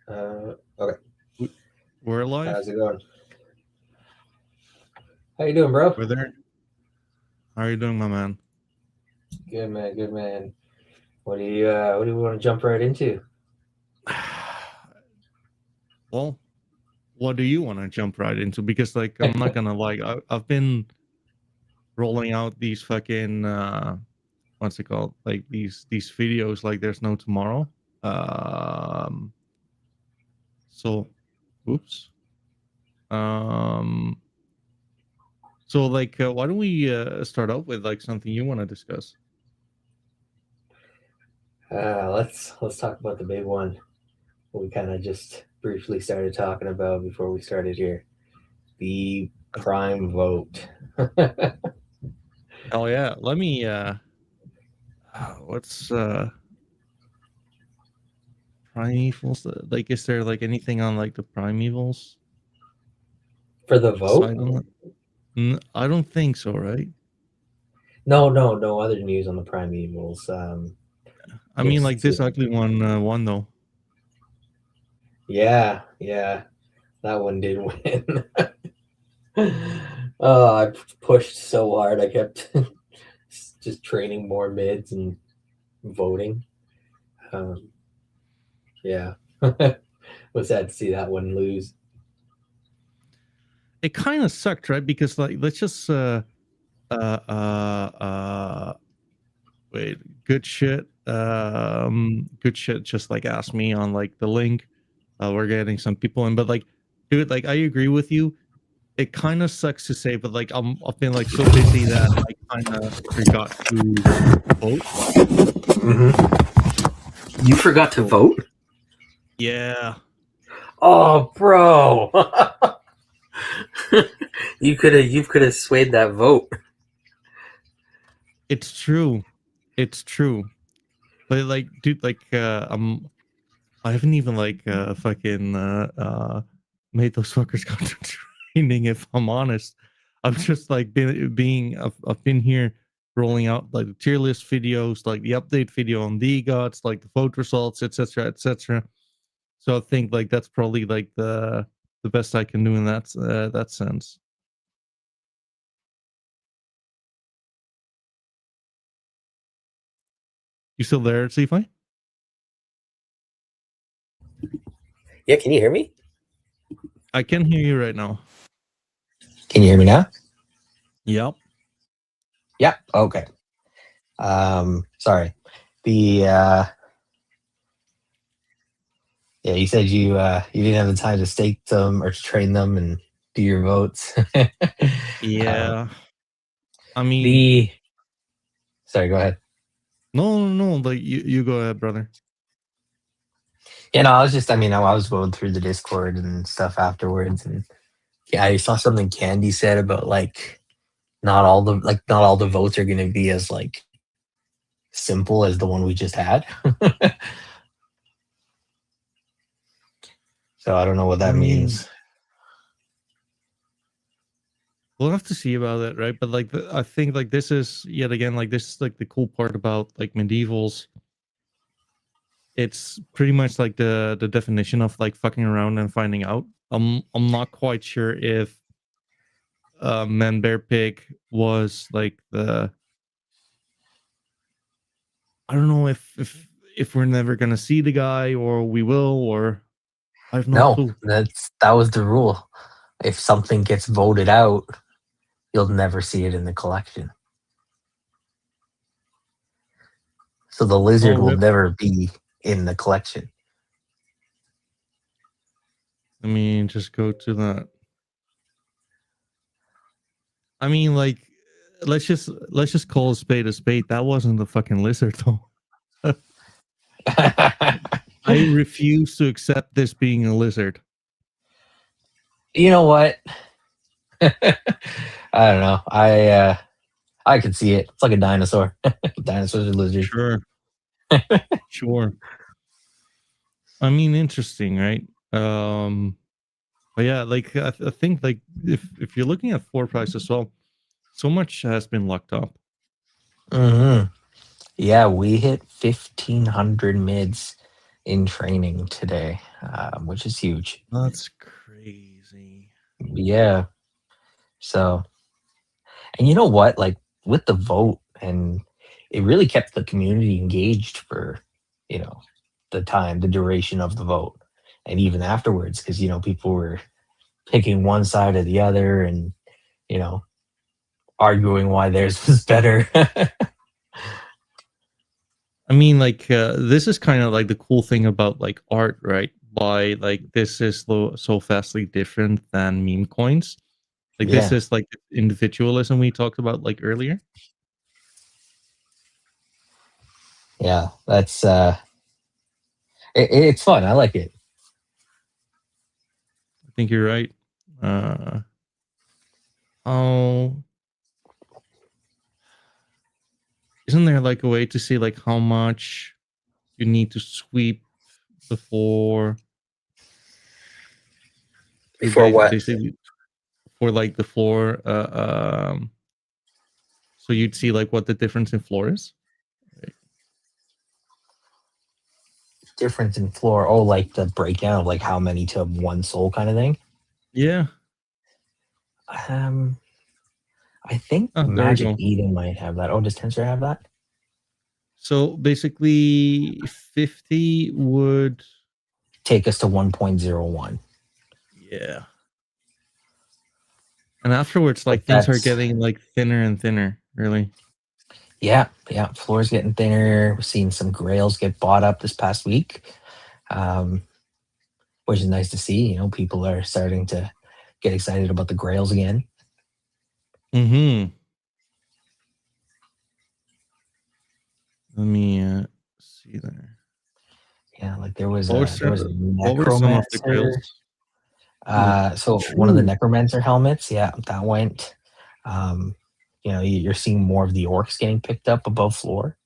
Okay. We're live. How's it going? How you doing, bro? We're there. How are you doing, my man? Good man, good man. What do you want to jump right into? Well, what do you want to jump right into? Because, like, I'm not gonna lie, I've been rolling out these fucking what's it called? Like these videos, like there's no tomorrow. Um, so, oops. Um, so like, why don't we start out with like something you want to discuss? Let's talk about the big one. We kind of just briefly started talking about before we started here. The prime vote. Oh yeah, let me. What's Primevals? Like, is there like anything on like the Primevals For the vote? side on that? I don't think so, right? No other news on the prime evils. I mean, It's like this ugly one won though. yeah, that one did win. Oh, I pushed so hard. I kept just training more mids and voting. Um, yeah, was sad to see that one lose. It kind of sucked, right? Because like, let's just uh, uh, wait, good shit. Good shit. Just like asked me on like the link. We're getting some people in, but like, dude, like I agree with you. It kind of sucks to say, but like I've been like so busy that I kind of forgot to vote. Mm-hmm. You forgot to vote? Yeah. Oh, bro. You could have swayed that vote. It's true. It's true. But like, dude, like I haven't even like fucking made those fuckers go to training, if I'm honest. I've just like I've been here rolling out like the tier list videos, like the update video on the gods, like the vote results, etc. etc. So I think like that's probably like the best I can do in that sense. You still there, CFI? Yeah, can you hear me? I can hear you right now. Can you hear me now? Yep. Yeah. Okay. Sorry. The yeah, you said you didn't have the time to stake them or to train them and do your votes. Yeah. I mean, the sorry, go ahead. no. Like you go ahead, brother. Yeah, no, I was going through the Discord and stuff afterwards, and yeah, I saw something Candy said about like not all the votes are going to be as like simple as the one we just had. So I don't know what I that mean, means. we'll have to see about it, right? But like, I think like this is yet again like this is like the cool part about like MidEvils. It's pretty much like the definition of like fucking around and finding out. I'm not quite sure if Man Bear Pig was like the I don't know if we're never gonna see the guy or we will or I have no No, clue. that was the rule. If something gets voted out, you'll never see it in the collection. So the Oh, lizard will rip. never be in the collection. I mean, just go to that. I mean, like, let's just call a spade a spade. That wasn't the fucking lizard, though. I refuse to accept this being a lizard. You know what? I don't know. I can see it. It's like a dinosaur. Dinosaurs are lizards. Sure, sure. I mean, interesting, right? But yeah, like I think like if you're looking at floor price as well, so much has been locked up. Mm-hmm. Yeah, we hit 1,500 mids in training today, which is huge. That's crazy. Yeah. So, and you know what? Like with the vote, and it really kept the community engaged for, you know, the duration of the vote, and even afterwards, because people were picking one side or the other, and you know, arguing why theirs was better. I mean, like, this is kind of like the cool thing about like art, right? Why like this is so vastly different than meme coins. Like this Yeah, is like individualism we talked about like earlier. yeah, that's it's fun. I like it. I think you're right. Oh, isn't there like a way to see like how much you need to sweep before Before what? basically for like the floor? So you'd see like what the difference in floor is. Right. Difference in floor. Oh, like the breakdown of like how many to one soul kind of thing. Yeah. Um, I think Oh, there we Magic go. Eden might have that. Oh, does Tensor have that? So basically, 50 would. Take us to 1.01. Yeah. And afterwards, But like things are that's getting like thinner and thinner. Really. yeah, yeah. Floor's getting thinner. We're seeing some grails get bought up this past week, um, which is nice to see. People are starting to get excited about the grails again. Mm-hmm. Let me see there. Yeah, like there was What were a what were some of the necromancer. grails? Ooh, So one of the true. necromancer helmets, yeah, that went. Um, you're seeing more of the orcs getting picked up above floor,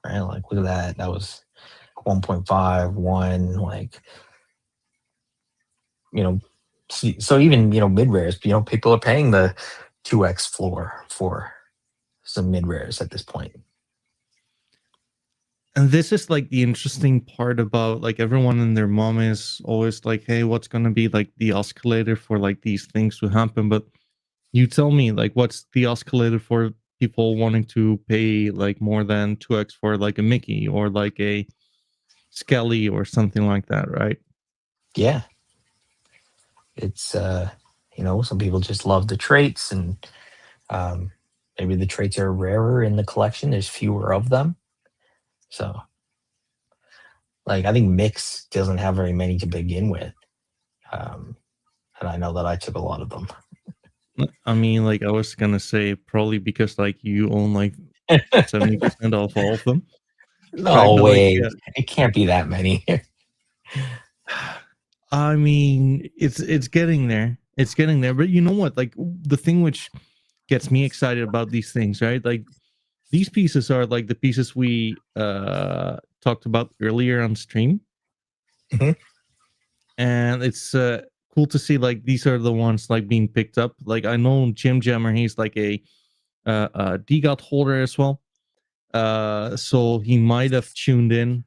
right? Like look at that. That was 1.5, 1, like so even mid rares, people are paying the 2x floor for some mid rares at this point. And this is like the interesting part about like everyone and their mom is always like, hey, what's gonna be like the escalator for like these things to happen? But you tell me, like, what's the escalator for people wanting to pay like more than 2x for like a Mickey or like a Skelly or something like that, right? Yeah, it's some people just love the traits, and um, maybe the traits are rarer in the collection. There's fewer of them, so like I think Mix doesn't have very many to begin with, um, and I know that I took a lot of them. I mean, like I was gonna say probably because like you own like 70% off all of them, right? No But like, way, it can't be that many. I mean, it's getting there. It's getting there. But you know what? Like the thing which gets me excited about these things, right? Like these pieces are like the pieces we talked about earlier on stream. Mhm. And it's cool to see like these are the ones like being picked up. Like I know Jim Jammer, he's like a DGOT holder as well. So he might have tuned in.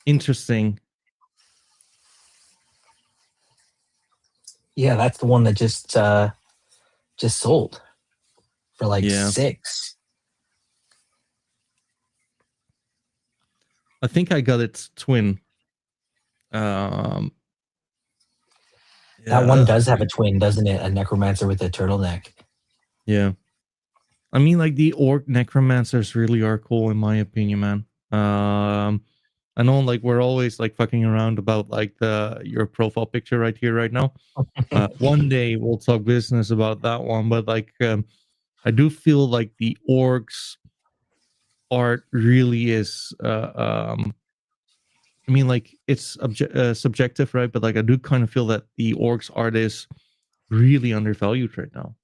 Interesting. Yeah, that's the one that just sold for like Yeah. 6. I think I got its twin. Um yeah, That one does have a twin, doesn't it? A necromancer with a turtleneck. yeah. I mean, like the orc necromancers really are cool in my opinion, man. I know, like we're always like fucking around about like the your profile picture right here, right now. One day we'll talk business about that one, but like, I do feel like the orcs art really is. I mean, like it's subjective, right? But like, I do kind of feel that the orcs art is really undervalued right now.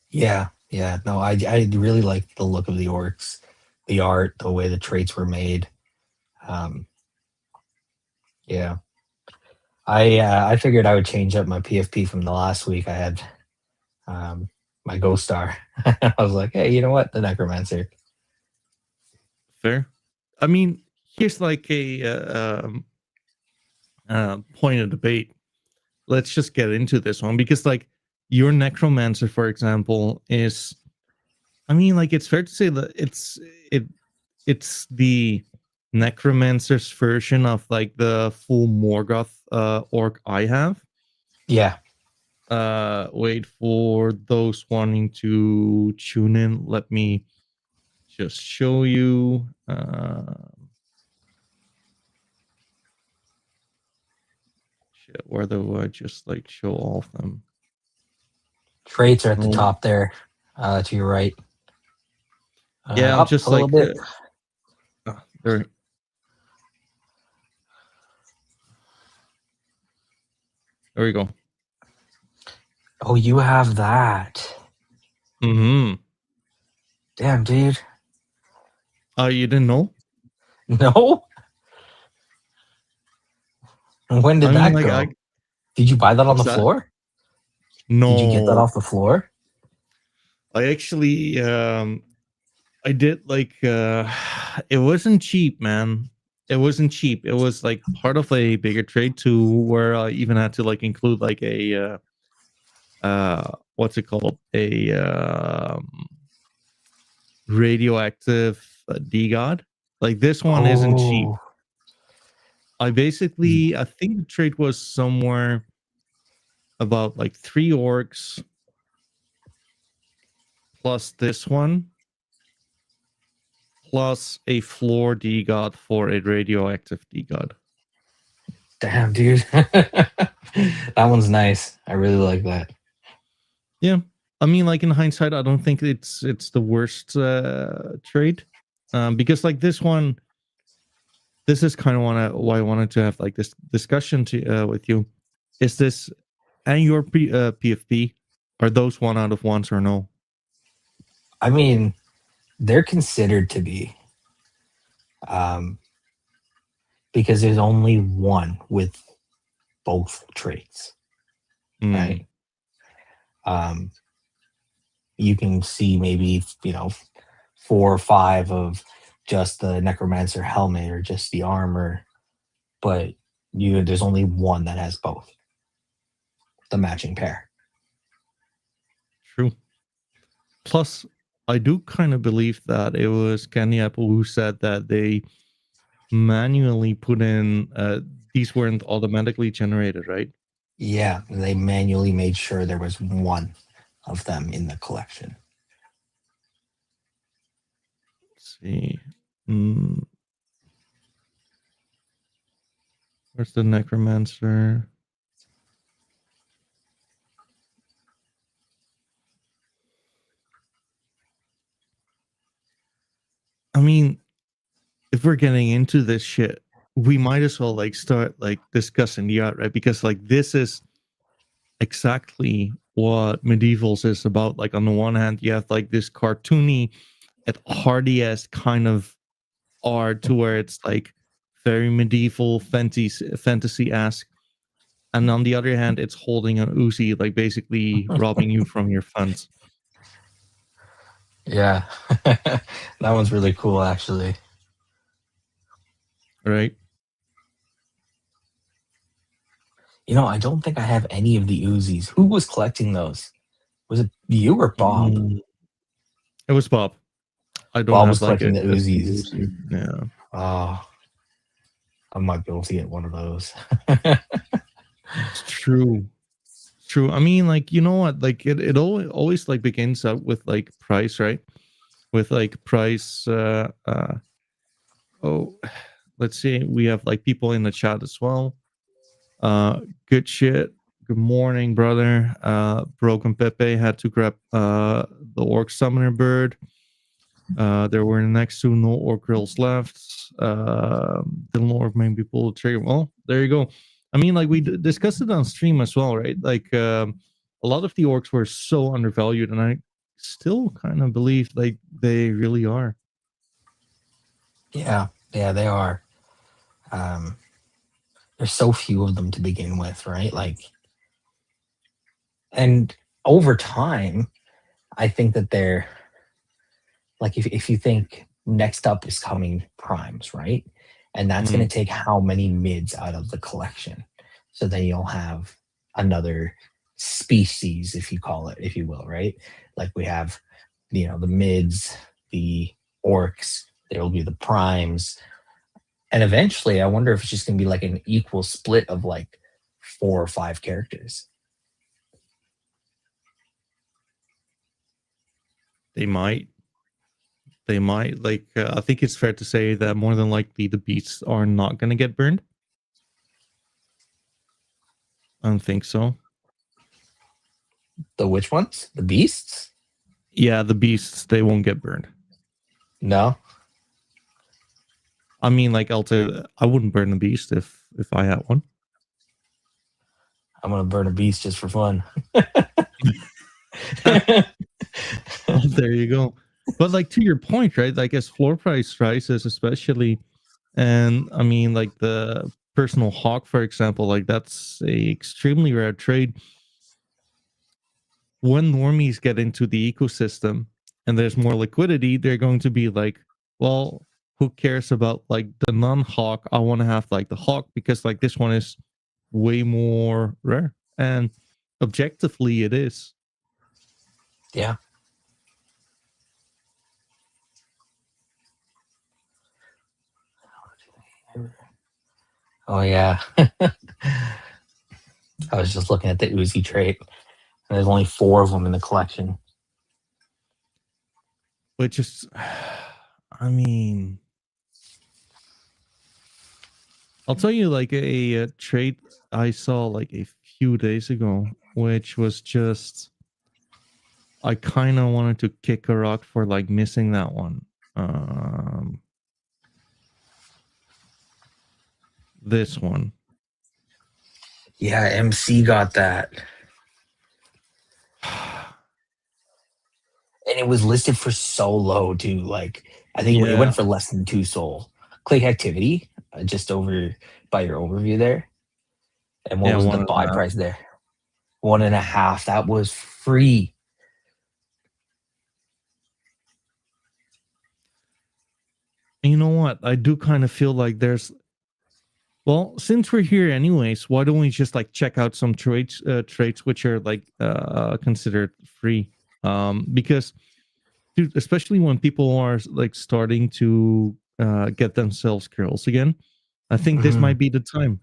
Yeah, yeah. No, I really like the look of the orcs, the art, the way the traits were made. Um, yeah, I figured I would change up my PFP from the last week. I had um, my Ghost Star. I was like, hey, you know what? The Necromancer. Fair. I mean, here's like a point of debate. Let's just get into this one because, like, your necromancer, for example, is. I mean, like, it's fair to say that it's the necromancer's version of like the full Morgoth orc I have. Yeah. Wait for those wanting to tune in. Let me just show you. Shit, where do I just like show all of them? Traits are at the Oh, top there, to your right. yeah, I'm Up just a little like bit. there. There we go. Oh, you have that. Mm-hmm. Damn, dude. You didn't know? No? When did I mean, that like, go? Did you buy that on what's the that? floor? Did you get that No, off the floor? I actually, I did like, it wasn't cheap, man. It wasn't cheap. It was like part of a bigger trade too, where I even had to like include like a, what's it called? A radioactive D-God. Like this one isn't cheap. Oh. I think the trade was somewhere about like 3 orcs plus this one plus a floor D-God for a radioactive D-God. Damn, dude. That one's nice. I really like that. Yeah. I mean, like in hindsight, I don't think it's the worst trade. Because like this one, this is kind of why I wanted to have like this discussion with you. Is this and your PFP, are those 1 out of 1s or no? I mean, they're considered to be, because there's only one with both traits, right? You can see maybe, 4 or 5 of just the necromancer helmet or just the armor, but there's only one that has both, the matching pair. True. Plus, I do kind of believe that it was Candy Apple who said that they manually put in these weren't automatically generated, right? Yeah, they manually made sure there was one of them in the collection. Let's see. Where's the necromancer? I mean, if we're getting into this shit, we might as well like start like discussing the art, right? Because like this is exactly what MidEvils is about. Like on the one hand, you have like this cartoony at hardy-esque kind of art to where it's like very medieval fantasy-esque. And on the other hand, it's holding an Uzi, like basically robbing you from your funds. Yeah. That one's really cool, actually. Right? I don't think I have any of the Uzis. Who was collecting those? Was it you or Bob? It was Bob. I don't Bob was have like collecting a the custom Uzis. Uzi. Yeah. Oh, I might be able to get one of those. It's true. It's true. I mean, like, you know what? Like it always like begins out with like price, right? With like price oh, let's see. We have like people in the chat as well. Good shit. Good morning, brother. Broken Pepe had to grab the orc summoner bird. There were next to no orc girls left. The orc main people trigger. Well, there you go. I mean, like we discussed it on stream as well, right? Like a lot of the orcs were so undervalued, and I still kind of believe like they really are. Yeah, they are. There's so few of them to begin with, right? Like, and over time, I think that they're like, if you think next up is coming primes, right? And that's going to take how many mids out of the collection? So then you'll have another species, if you call it, if you will, right? Like we have, the mids, the orcs, there will be the primes. And eventually, I wonder if it's just going to be like an equal split of like 4 or 5 characters. They might. Like, I think it's fair to say that more than likely the beasts are not going to get burned. I don't think so. The which ones? The beasts? Yeah, the beasts, they won't get burned. No. I mean, like, I wouldn't burn a beast if I had one. I'm gonna burn a beast just for fun. Well, there you go. But like, to your point, right? Like, as floor price rises, especially, and I mean, like the personal hawk, for example, like that's a extremely rare trade. When normies get into the ecosystem and there's more liquidity, they're going to be like, well, who cares about like the non-hawk? I want to have like the hawk because like this one is way more rare. And objectively it is. Yeah. Oh yeah. I was just looking at the Uzi trait. And there's only 4 of them in the collection. Which is, I mean, I'll tell you like a trait I saw like a few days ago, which was just, I kind of wanted to kick a rock for like missing that one. This one. Yeah, MC got that. And it was listed for so low too. Like I think it went for less than 2 soul. Click activity, just over by your overview there. And what was the buy price there? 1.5. That was free. You know what? I do kind of feel like there's, well, since we're here anyways, why don't we just like check out some traits which are like considered free? Because dude, especially when people are like starting to get themselves girls again, I think this might be the time.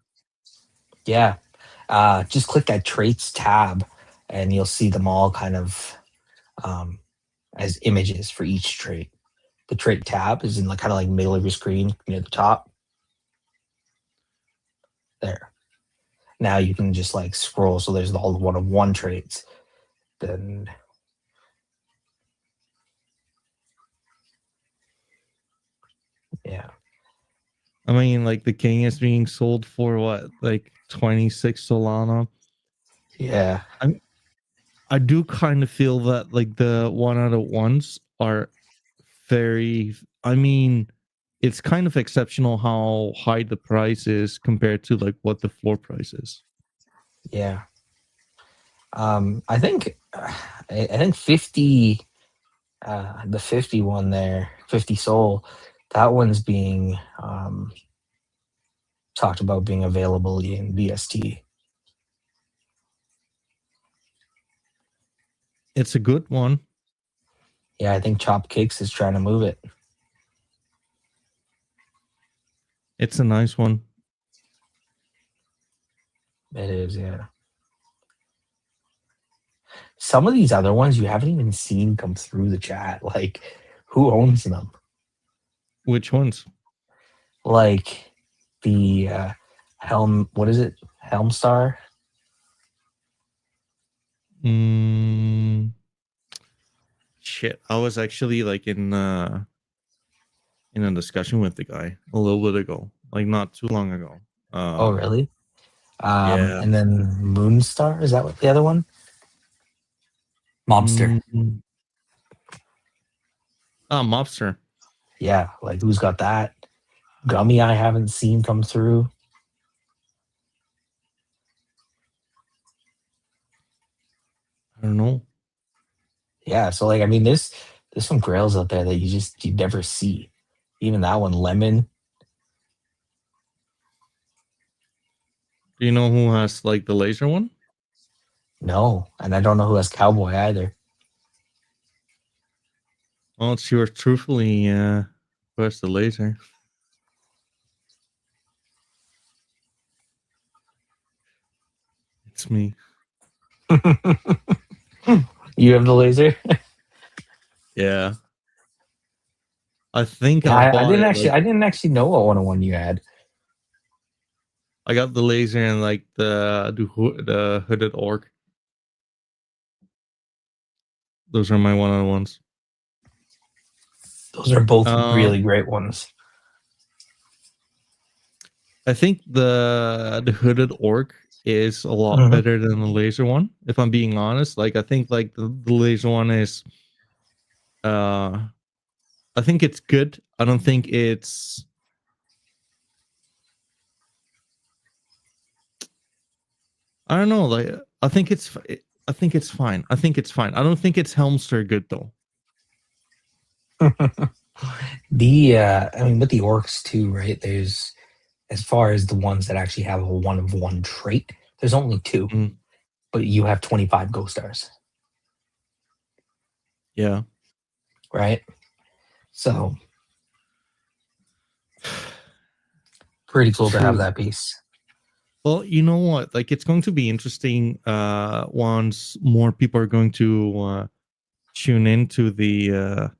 Yeah. Just click that traits tab and you'll see them all kind of as images for each trait. The trait tab is in like kind of like middle of your screen near the top. There. Now you can just like scroll. So there's all the 1-of-1 traits. Then yeah. I mean, like the king is being sold for what, like 26 Solana. Yeah. I do kind of feel that like the 1-of-1s are very, I mean, it's kind of exceptional how high the price is compared to like what the floor price is. Yeah. I think 50 the 51 there, 50 soul, that one's being talked about being available in VST. It's a good one. Yeah, I think Chop Cakes is trying to move it. It's a nice one. It is, yeah. Some of these other ones you haven't even seen come through the chat. Like, who owns them? Which ones? Like the Helm, what is it? Helmstar? Shit, I was actually like in a discussion with the guy a little bit ago, like not too long ago. Oh, really? Yeah. And then Moonstar, is that what the other one? Mobster. Mobster. Yeah, like who's got that? Gummy I haven't seen come through. I don't know. Yeah, so like I mean there's some grails out there that you never see. Even that one, lemon. Do you know who has like the laser one? No, and I don't know who has cowboy either. Well, it's yours truthfully. Who has the laser? It's me. You have the laser. Yeah. I think Yeah, I bought didn't it actually. like I didn't actually know what one you had. I got the laser and like the hooded orc. Those are my one-on-ones. Those are both Uh, really great ones. I think the hooded orc is a lot Mhm. better than the laser one. If I'm being honest, like I think like the laser one is uh I think it's good. I don't think it's I don't know, like I think it's I think it's fine. I think it's fine. I don't think it's Helmster good though. The I mean, with the orcs too, right? There's, as far as the ones that actually have a one of one trait, there's only two, Mm, but you have 25 ghost stars, yeah. right? So pretty It's cool to have true. that piece. Well, you know what? Like it's going to be interesting once more people are going to tune into the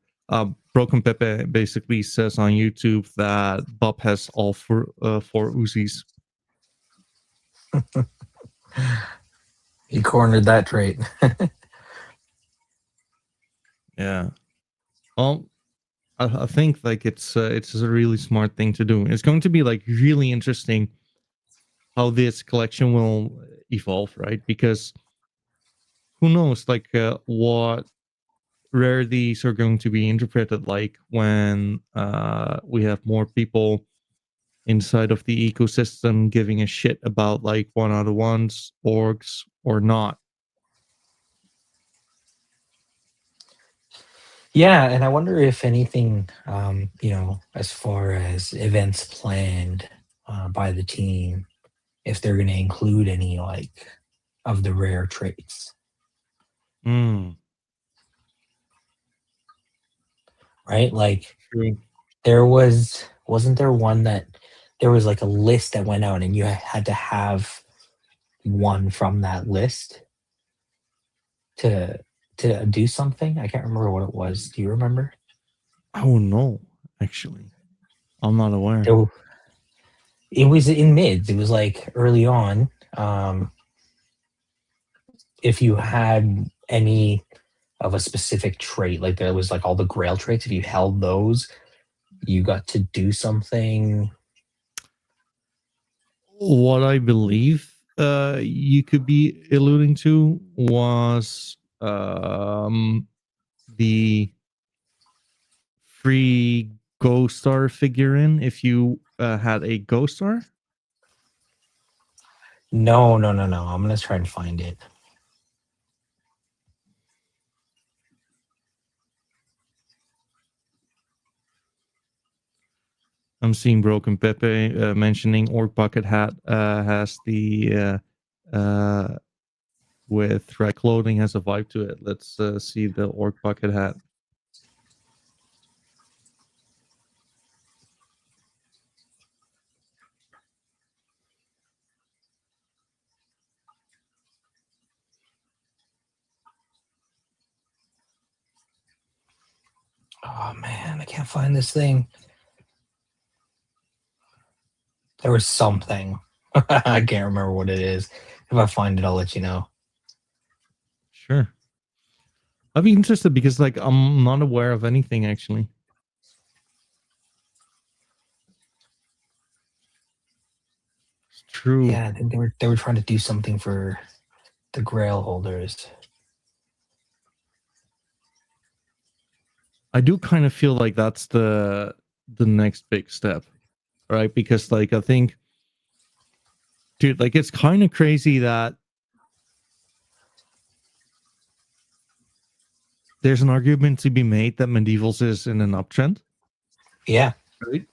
Broken Pepe basically says on YouTube that Bob has all four Uzis. He cornered that trait. Yeah. Well, I think like it's a really smart thing to do. It's going to be like really interesting how this collection will evolve, right? Because who knows, like what rarities are going to be interpreted like when we have more people inside of the ecosystem giving a shit about like one out of ones, orgs, or not. Yeah, and I wonder if anything, as far as events planned by the team, if they're going to include any like of the rare traits, Mm, right? Like true. wasn't there one that there was like a list that went out and you had to have one from that list to do something? I can't remember what it was. Do you remember? Oh no, actually, I'm not aware. There, it was in mids. It was like early on. If you had any of a specific trait, like there was like all the grail traits, if you held those, you got to do something. What I believe you could be alluding to was the free Ghost Star figurine if you had a Ghost Star. No, no, no, no. I'm gonna try and find it. I'm seeing Broken Pepe mentioning Orc Bucket Hat has the with red clothing has a vibe to it. Let's see the Orc Bucket Hat. Oh man, I can't find this thing. There was something. I can't remember what it is. If I find it, I'll let you know. Sure. I'd be interested because like I'm not aware of anything actually. It's true. Yeah, I think they were trying to do something for the Grail holders. I do kind of feel like that's the next big step, right? Because like I think, dude, like it's kind of crazy that there's an argument to be made that MidEvils is in an uptrend. Yeah, right?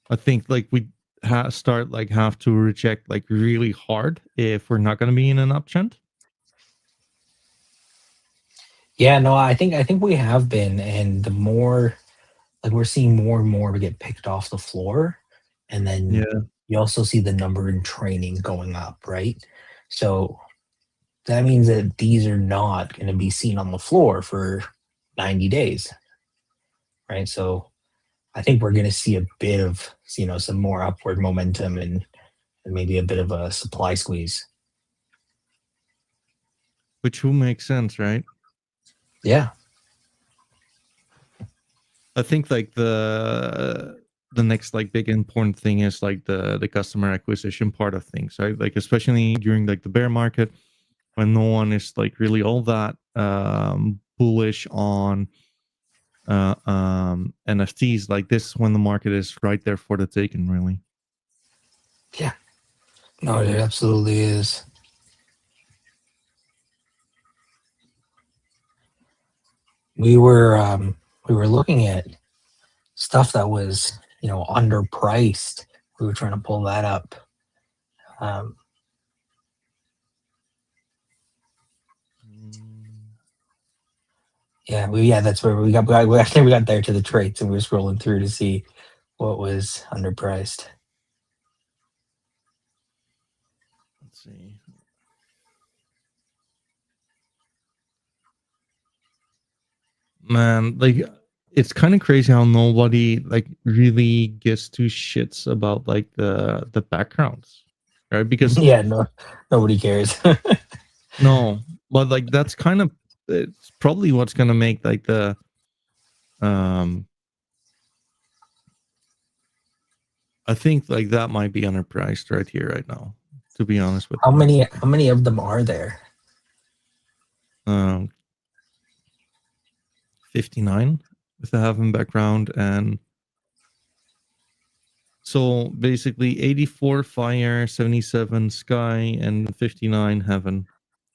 I think like we have to reject like really hard if we're not going to be in an uptrend. Yeah, no, I think we have been, and the more like we're seeing more and more get picked off the floor, and then Yeah, you also see the number in training going up, right? So that means that these are not going to be seen on the floor for 90 days, right? So I think we're going to see a bit of, some more upward momentum and maybe a bit of a supply squeeze. which will make sense, right? Yeah. I think like the next like big important thing is like the customer acquisition part of things, right? Like especially during like the bear market when no one is like really all that bullish on NFTs. Like this is when the market is right there for the taking, really. Yeah. No, it absolutely is. We were looking at stuff that was, underpriced. We were trying to pull that up. Um, yeah, that's where I think we got there to the traits, and we were scrolling through to see what was underpriced. Let's see. Man, like it's kind of crazy how nobody like really gives two shits about like the backgrounds, right? Because Yeah, no, nobody cares. no, but like that's kind of it's probably what's gonna make like the um I think like that might be underpriced right here right now, to be honest with How you. many of them are there? Um 59 with the heaven background, and so basically 84 fire, 77 sky, and 59 heaven,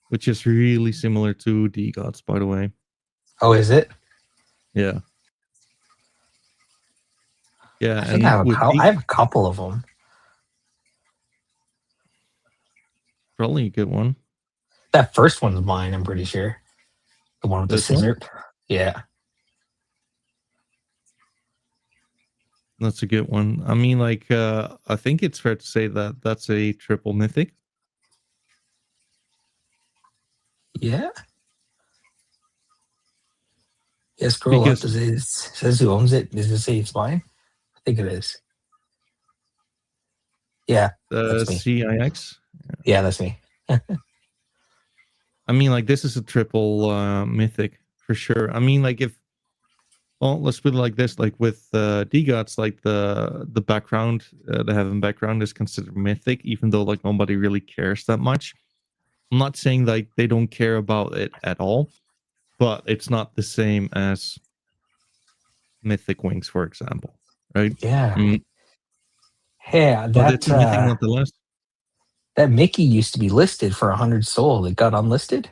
which is really similar to D gods, by the way. Oh, is it? Yeah. Yeah, I think and with I D have a couple of them. probably a good one. That first one's mine, I'm pretty sure. The one with the This one? scissor. Yeah. That's a good one. I mean, like, I think it's fair to say that that's a triple mythic. Yeah. Yeah, scroll up. Because Does it says who owns it? Does it say it's mine? I think it is. Yeah, that's me. CIX. Yeah, that's me. I mean, like, this is a triple mythic for sure. I mean, like, if well, let's put it like this: like with D gods, like the background, the heaven background is considered mythic, even though like nobody really cares that much. I'm not saying like they don't care about it at all, but it's not the same as mythic wings, for example, right? Yeah. Mm, Yeah, but it's a mythic nonetheless. that Mickey used to be listed for 100 soul. It got unlisted.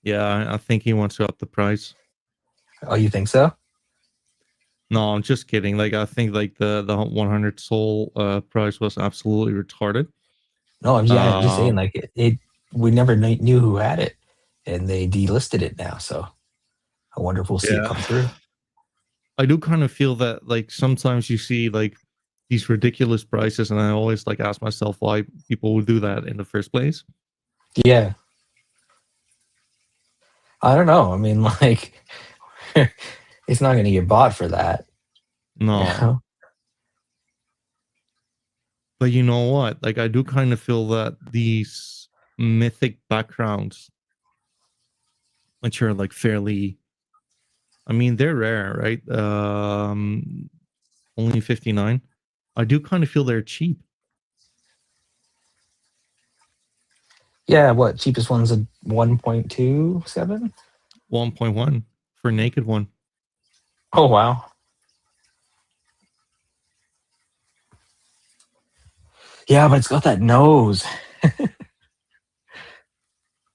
Yeah, I think he wants to up the price. Oh, you think so? No, I'm just kidding. Like I think like the 100 soul price was absolutely retarded. No, I'm just saying Um, like it we never knew who had it, and they delisted it now. So I wonder if we'll see it yeah, come through. I do kind of feel that like sometimes you see like these ridiculous prices, and I always like ask myself why people would do that in the first place. Yeah. I don't know. I mean, like, it's not going to get bought for that. You No, know? but you know what? Like I do kind of feel that these mythic backgrounds, which are like fairly, I mean, they're rare, right? Only 59. I do kind of feel they're cheap. Yeah. What cheapest one's a 1.27? 1.1 for naked one. Oh wow. Yeah, but it's got that nose.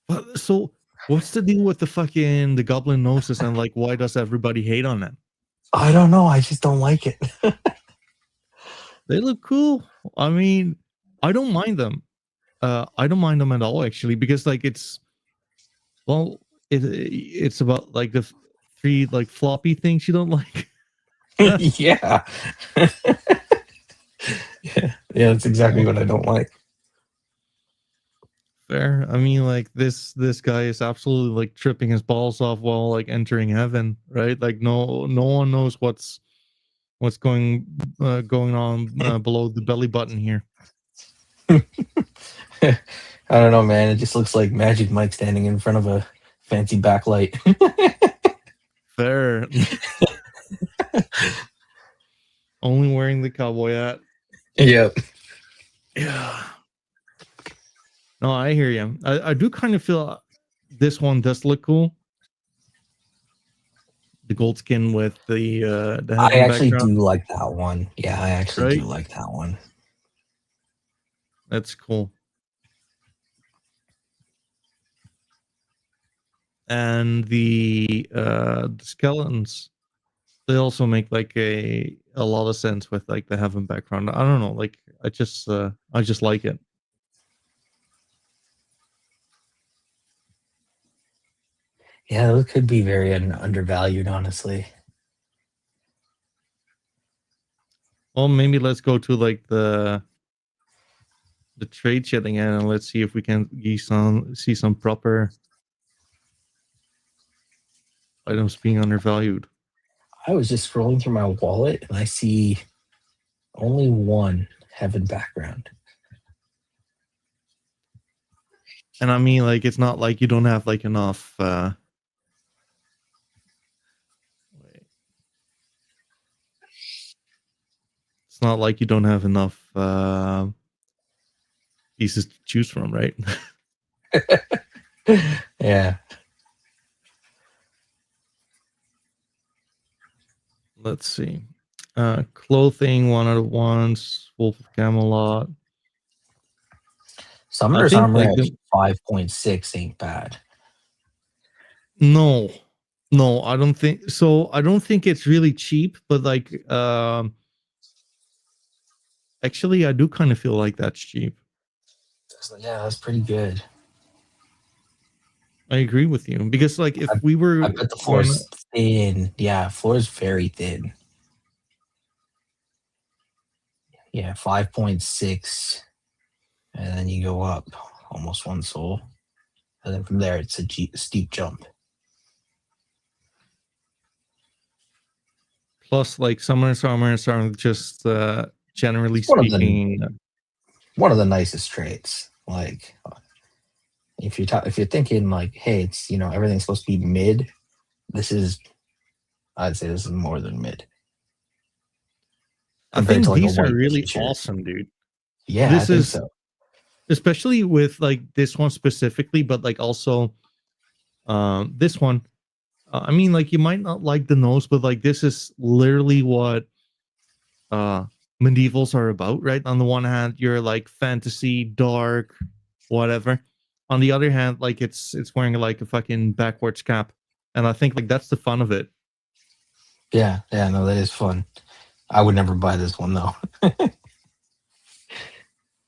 But so What's the deal with the goblin noses and like why does everybody hate on them? I don't know. I just don't like it. They look cool. I mean, I don't mind them. I don't mind them at all actually because like well, it's about like the three like floppy things you don't like. Yeah. Yeah, that's exactly Well, what I don't like. fair. I mean, like this guy is absolutely like tripping his balls off while like entering heaven, right? Like no one knows what's going on below the belly button here. I don't know, man. It just looks like Magic Mike standing in front of a fancy backlight. Fair. Only wearing the cowboy hat. Yep. Yeah. No, I hear you. I do kind of feel this one does look cool. The gold skin with the I heaven actually do background, like that one. Yeah, I actually do right? like that one. That's cool. And the skeletons, they also make like a lot of sense with like the heaven background. I don't know, like I just like it. Yeah, those could be very undervalued, honestly. Well, maybe let's go to like the trade chat again and let's see if we can see some proper items being undervalued. I was just scrolling through my wallet and I see only one heaven background. And I mean, like, it's not like you don't have like enough. Wait, it's not like you don't have enough pieces to choose from, right? Yeah. Let's see. Clothing, one out of ones. Wolf of Camelot. I Summoner's think Armor like at 5.6 ain't bad. no, no, I don't think so. I don't think it's really cheap, but like, actually, I do kind of feel like that's cheap. Yeah, that's pretty good. I agree with you because like I, if we I were bet the going, floor's thin. Yeah, floor's very thin. Yeah, 5.6. And then you go up almost one soul. And then from there, it's a steep jump. plus like summoners armors are just generally It's one of the speaking. nicest traits. Like if you're thinking like, hey, it's everything's supposed to be mid. This is I'd say this is more than mid I compared to think like a these are white really t-shirt. awesome, dude. Yeah, I This think is so. especially with like this one specifically, but like also this one. I mean, like you might not like the nose, but like this is literally what uh medievals are about, right? On the one hand, you're like fantasy, dark, whatever. On the other hand, like it's wearing like a fucking backwards cap, and I think like that's the fun of it. Yeah, no, that is fun. I would never buy this one though.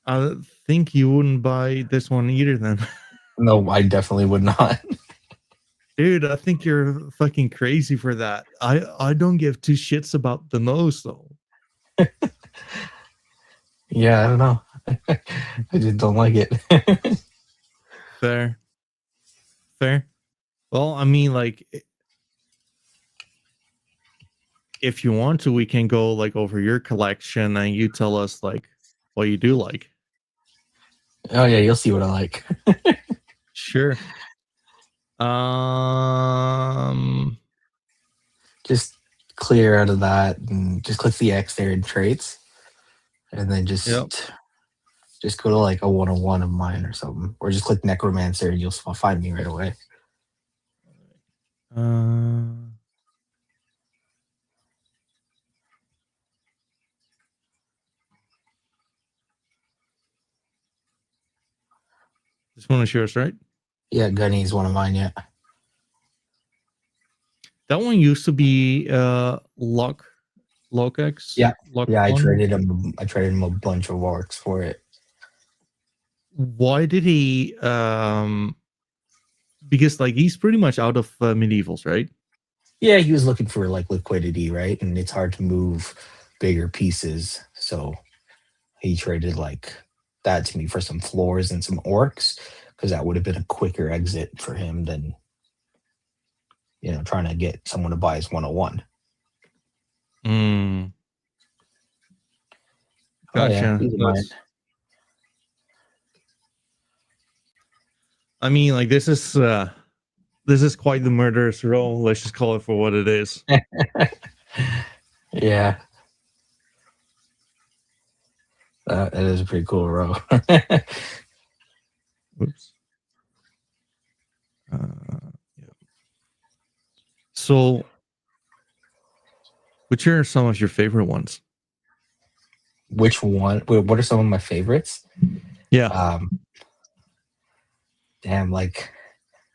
I think you wouldn't buy this one either, then. No, I definitely would not. Dude, I think you're fucking crazy for that. I don't give two shits about the nose though. Yeah, I don't know. I just don't like it. Fair, fair. Well, I mean, like, if you want to, we can go like over your collection and you tell us like what you do like. Oh yeah, you'll see what I like. Sure. Um. Just clear out of that and just click the X there in traits, and then Yep. just go to like a 101 of mine or something, or just click Necromancer and you'll find me right away. Uh. This one is yours, right? Yeah, Gunny is one of mine. Yeah. That one used to be Lockx. Yeah. Lock Yeah, I one. traded him. I traded him a bunch of works for it. Why did he? Because like he's pretty much out of MidEvils, right? Yeah, he was looking for like liquidity, right? And it's hard to move bigger pieces, so he traded like that to me for some floors and some orcs because that would have been a quicker exit for him than trying to get someone to buy his 101. Mm, Oh yeah, gotcha. he's mine. I mean, like this is quite the murderous row. Let's just call it for what it is. Yeah, that is a pretty cool row. Oops. Yeah. So, which are some of your favorite ones? Which one? Wait, what are some of my favorites? Yeah. Damn, like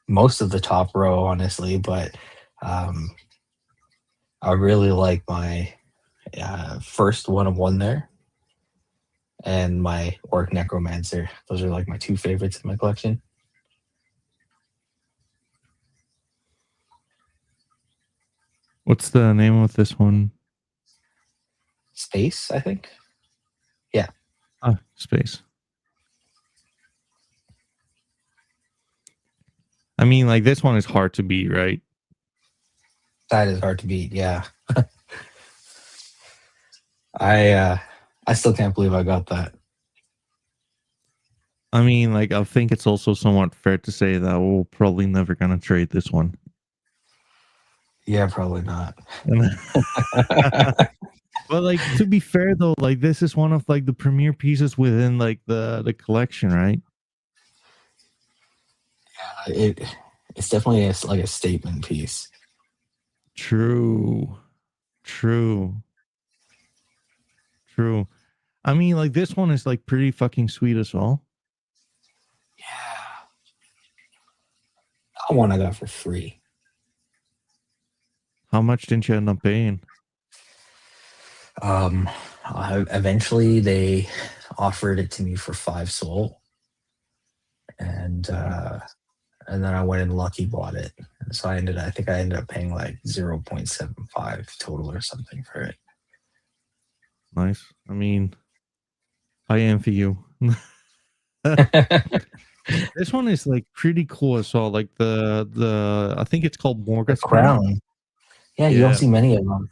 most of the top row, honestly, but um, I really like my first 101 there and my Orc Necromancer. Those are like my two favorites in my collection. What's the name of this one? Space, I think. Yeah. Space. I mean, like this one is hard to beat, right? That is hard to beat. Yeah. I still can't believe I got that. I mean, like I think it's also somewhat fair to say that we're probably never gonna trade this one. Yeah, probably not. But like to be fair though, like this is one of like the premier pieces within like the collection, right? It's definitely like a statement piece. True. I mean, like this one is like pretty fucking sweet as well. Yeah. That one I got for free. How much didn't you end up paying? Eventually they offered it to me for 5 SOL, and then I went and lucky bought it. So I think I ended up paying like 0.75 total or something for it. Nice. I mean, I envy you. This one is like pretty cool as well. Like the I think it's called The Morga's crown. crown. Yeah, you don't Yeah. see many of them.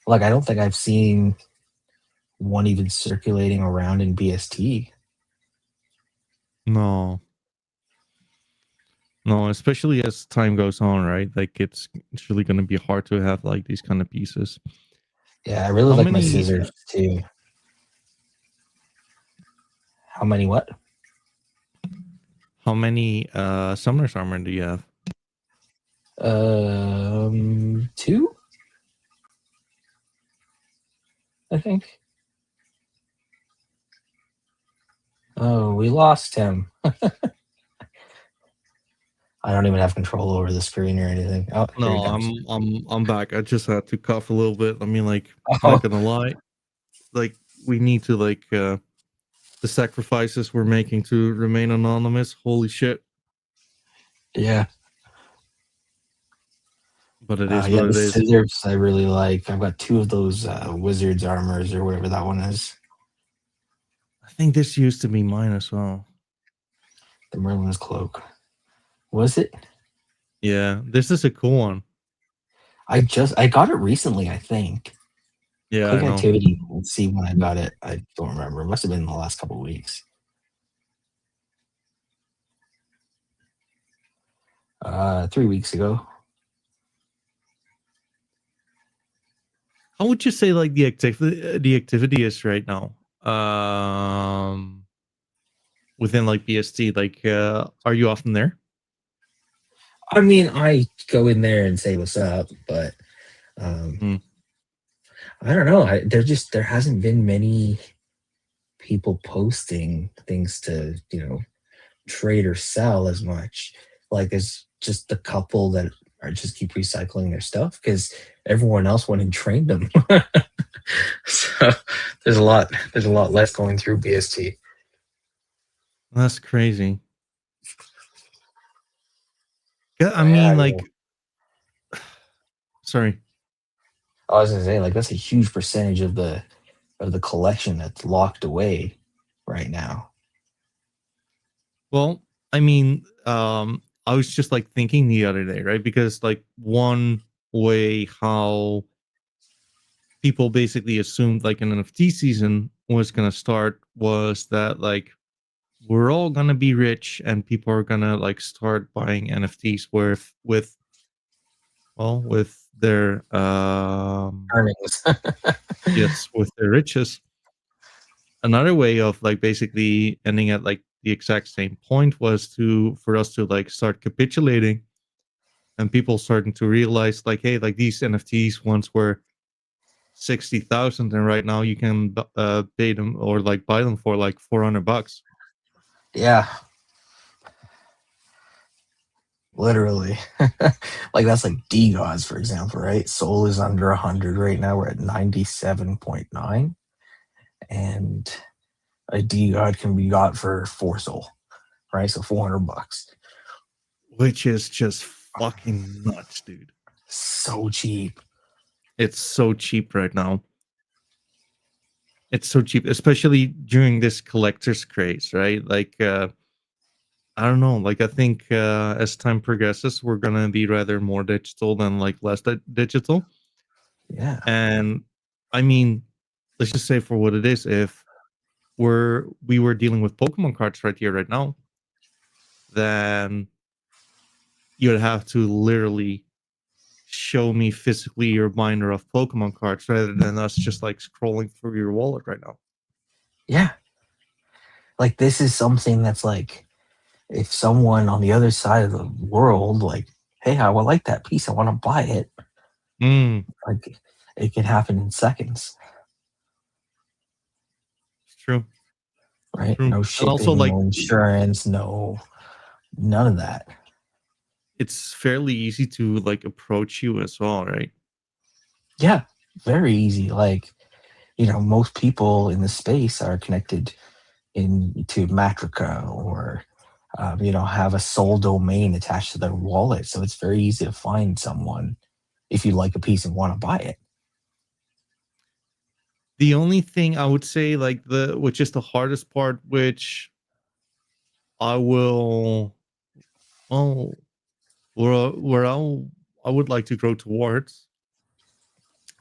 Like I don't think I've seen one even circulating around in BST. No. No, especially as time goes on, right? Like it's really going to be hard to have like these kind of pieces. Yeah, I really How like my many scissors too. How many what? Summoner's armor do you have? 2, I think. Oh, we lost him. I don't even have control over the screen or anything. Oh, here he No, comes. I'm back. I just had to cough a little bit. I mean, like, Oh, not gonna lie, like we need to like the sacrifices we're making to remain anonymous. Holy shit! yeah. But it is Yeah, what the it is. scissors I really like. I've got 2 of those wizard's armors or whatever that one is. I think this used to be mine as well. The Merlin's cloak. Was it? Yeah, this is a cool one. I got it recently, I think. Yeah, Quick I know. activity. Let's see when I got it. I don't remember. It must have been in the last couple of weeks. 3 weeks ago. How would you say like the activity is right now? Within like BST, like are you often there? I mean, I go in there and say what's up, but um, Hmm. I don't know. There hasn't been many people posting things to, trade or sell as much. Like there's just a couple that are just keep recycling their stuff because everyone else went and trained them. So there's a lot less going through BST. That's crazy. Yeah, I Oh, yeah, mean, like, sorry. I was gonna say like that's a huge percentage of the collection that's locked away right now. Well, I mean, I was just like thinking the other day, right? Because like one way how people basically assumed like an NFT season was gonna start was that like we're all gonna be rich and people are gonna like start buying NFTs with well with their Earnings. yes, with their riches. Another way of like basically ending at like the exact same point was to for us to like start capitulating and people starting to realize like, hey, like these NFTs once were 60,000 and right now you can pay them or like buy them for like $400. Yeah, literally. Like that's like D gods, for example, right? Soul is under 100 right now. We're at 97.9, and a D god can be got for 4 soul, right? So $400. Which is just fucking nuts, dude. So cheap. It's so cheap right now. It's so cheap, especially during this collector's craze, right? Like, I don't know. Like, I think as time progresses, we're gonna be rather more digital than like less digital. Yeah. And I mean, let's just say for what it is, if we were dealing with Pokemon cards right here, right now, then you'd have to literally show me physically your binder of Pokemon cards rather than us just like scrolling through your wallet right now. Yeah. Like this is something that's like if someone on the other side of the world, like, hey, I would like that piece, I want to buy it, Mm, like it can happen in seconds, it's true. It's right? true. No And also shipping, like no insurance, no none of that. it's fairly easy to like approach you as well, right? Yeah, very easy. Like, most people in the space are connected to Matrica or have a sole domain attached to their wallet. So it's very easy to find someone if you like a piece and want to buy it. The only thing I would say like the which is the hardest part, which I will well where I would like to grow towards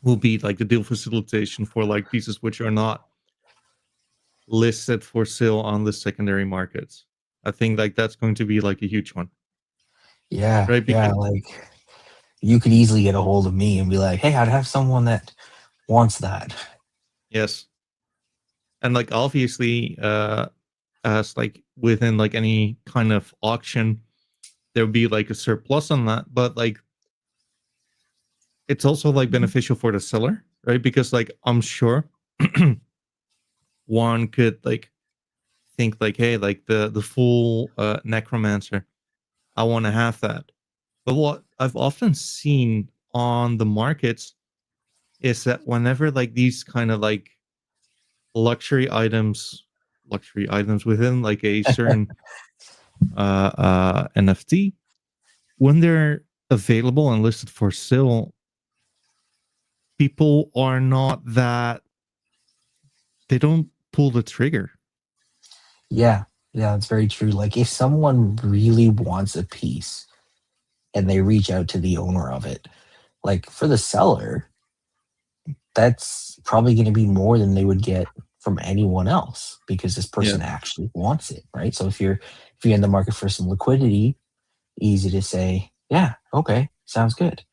will be like the deal facilitation for like pieces which are not listed for sale on the secondary markets. I think like that's going to be like a huge one, Yeah, right? yeah. Because Like you could easily get a hold of me and be like, hey, I'd have someone that wants that. yes, and like obviously, as like within like any kind of auction, there would be like a surplus on that, but like it's also like beneficial for the seller, right? Because like I'm sure one could like think like, hey, like the full necromancer, I want to have that. But what I've often seen on the markets is that whenever like these kind of like luxury items, luxury items within like a certain NFT, when they're available and listed for sale, people are not that they don't pull the trigger. Yeah, yeah, it's very true. Like if someone really wants a piece and they reach out to the owner of it, like for the seller, that's probably going to be more than they would get from anyone else because this Yeah. person actually wants it, right? So if you're in the market for some liquidity, easy to say, yeah, okay, sounds good.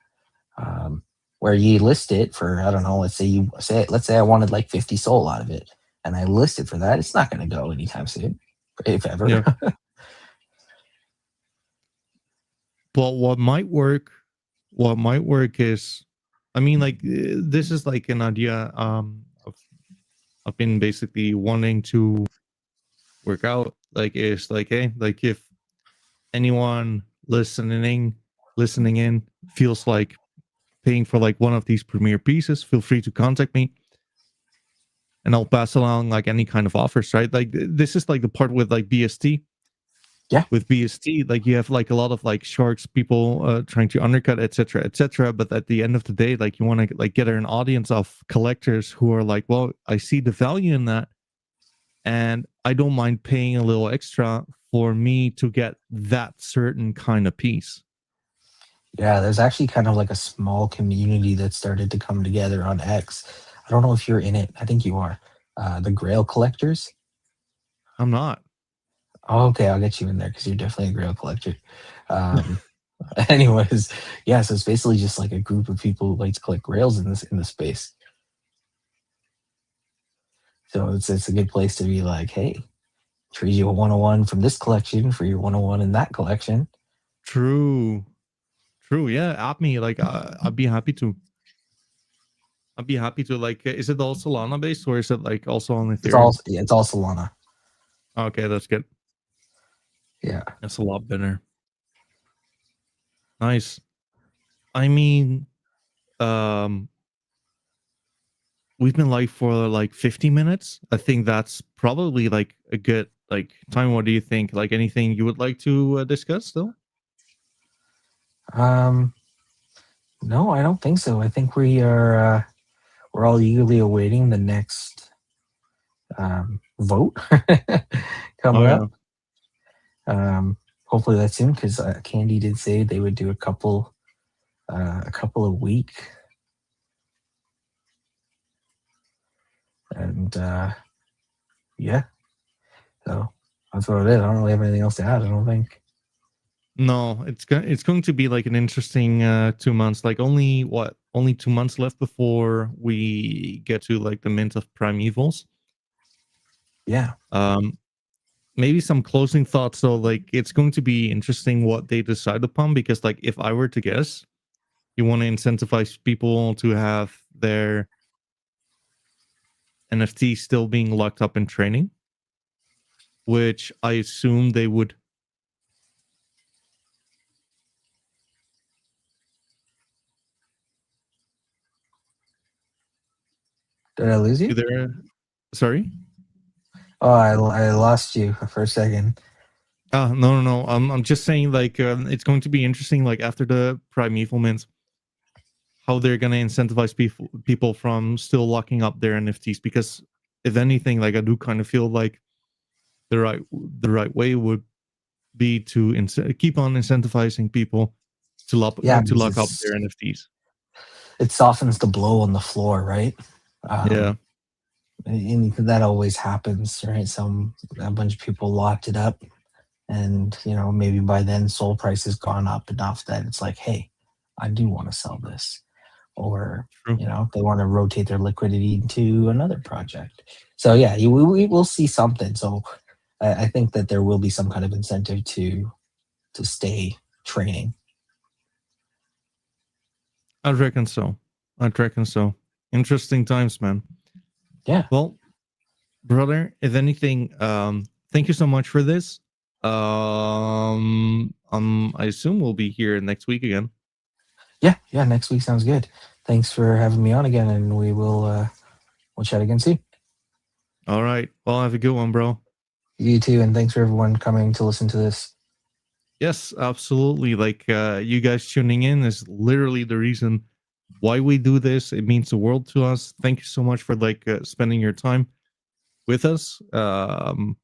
Um, where you list it for, I don't know, let's say I wanted like 50 soul out of it, and I list it for that, it's not going to go anytime soon, if ever. Yeah. But what might work is, I mean, like this is like an idea I've been basically wanting to work out. Like, is like, hey, like if anyone listening in feels like paying for like one of these premier pieces, feel free to contact me, and I'll pass along like any kind of offers. Right? Like this is like the part with like BST. Yeah. With BST, like you have like a lot of like sharks, people trying to undercut, etc., etc. But at the end of the day, like you want to like get an audience of collectors who are like, well, I see the value in that, and I don't mind paying a little extra for me to get that certain kind of piece. Yeah, there's actually kind of like a small community that started to come together on X. I don't know if you're in it. I think you are. The Grail Collectors. I'm not. Oh, okay, I'll get you in there because you're definitely a Grail collector. Um, anyways, yeah, so it's basically just like a group of people who like to collect Grails in the space. So it's a good place to be like, hey, trade you a 101 from this collection for your 101 in that collection. True. True. Yeah. Add me. Like, I'd be happy to. I'd be happy to. Like, is it all Solana based or is it like also on Ethereum? It's all Solana. Okay, that's good. Yeah. That's a lot better. Nice. I mean, um, we've been live for like 50 minutes. I think that's probably like a good like time. What do you think? Like anything you would like to discuss still? No, I don't think so. I think we're all eagerly awaiting the next vote Oh coming yeah. up. Hopefully that's soon because Candy did say they would do a couple a week, and yeah, so that's what it is. I don't really have anything else to add. I don't think. No, it's going to be like an interesting 2 months. Like only 2 months left before we get to like the mint of Primevals. Yeah, Maybe some closing thoughts. So like it's going to be interesting what they decide upon because like if I were to guess, you want to incentivize people to have their NFT still being locked up in training, which I assume they would. did I lose you? Do their, sorry? Oh, I lost you for a second. No. I'm just saying like it's going to be interesting like after the Primeval mints how they're going to incentivize people from still locking up their NFTs because if anything like I do kind of feel like the right way would be to keep on incentivizing people to Yeah, lock up their NFTs. it softens the blow on the floor, right? Yeah, And that always happens, right? A bunch of people locked it up, and maybe by then soul price has gone up enough that it's like, hey, I do want to sell this, or true. they want to rotate their liquidity into another project. So yeah, we will see something. So I think that there will be some kind of incentive to stay training. I'd reckon so. Interesting times, man. Yeah. Well, brother, if anything, thank you so much for this. I assume we'll be here next week again. Yeah. Next week sounds good. Thanks for having me on again, and we'll chat again soon. All right. Well, have a good one, bro. You too, and thanks for everyone coming to listen to this. Yes, absolutely. Like you guys tuning in is literally the reason why we do this. It means the world to us. Thank you so much for like spending your time with us. And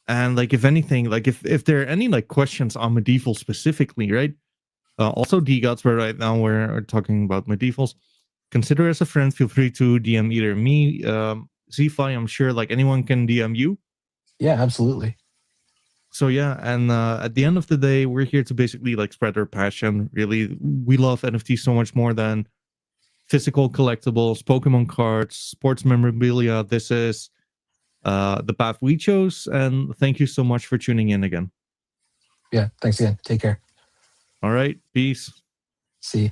like if anything, like if there are any like questions on medieval specifically, right? Also, DGods, where right now we're talking about medievals. Consider as a friend. Feel free to DM either me, Zfi. I'm sure like anyone can DM you. Yeah, absolutely. So yeah, and at the end of the day, we're here to basically like spread our passion. Really, we love NFT so much more than physical collectibles, Pokemon cards, sports memorabilia. This is the path we chose, and thank you so much for tuning in again. Yeah, thanks again. Take care. All right, peace. See you.